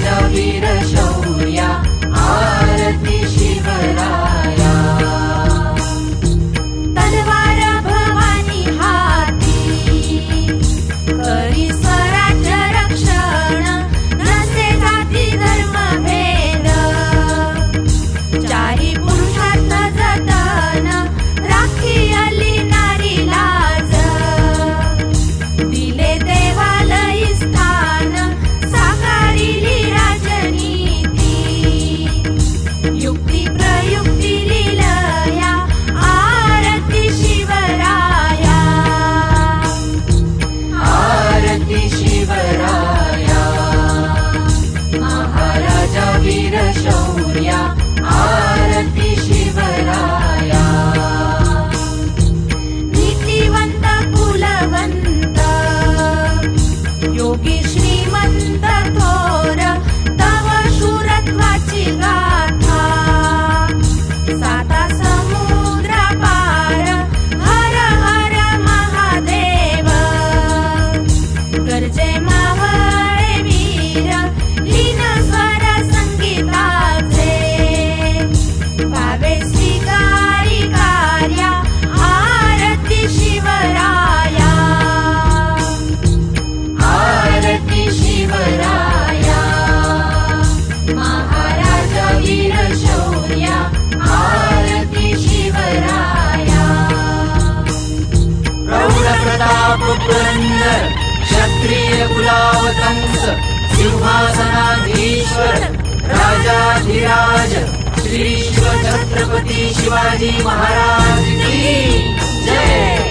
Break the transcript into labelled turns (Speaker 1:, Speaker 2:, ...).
Speaker 1: महाराजा वीर शौर्या आरती शिवराया।
Speaker 2: तलवार भवानी हाती करी स्वराज्य रक्षण, नसे जाती धर्म भेद, चारी पुरुषार्थ जतन, राखी आली नारी लाज, दिले देवालयी स्थान, साकारिली राजनीती, युक्ती प्रयुक्ती लीलया आरती शिवराया।
Speaker 1: आरती शिवराया महाराजा वीर शौर्या आरती शिवराया।
Speaker 2: नीतिवंत कुलवंत योगी श्रीमंत थोर, तव शूरत्वाची गाथा, साता समुद्रा पार, हर हर महादेव, गर्जे मावळे वीर, लीन स्वर संगीताचे, भावे स्वीकारी कार्या आरती शिवराया।
Speaker 1: आरती शिवराया महाराजा वीर शौर्या आरती शिवराया। प्रौढ प्रताप पुरंदर क्षत्रिय कुलावतंस, सिंहासनाधीश्वर राजाधिराज श्री शिव छत्रपती शिवाजी महाराज की जय।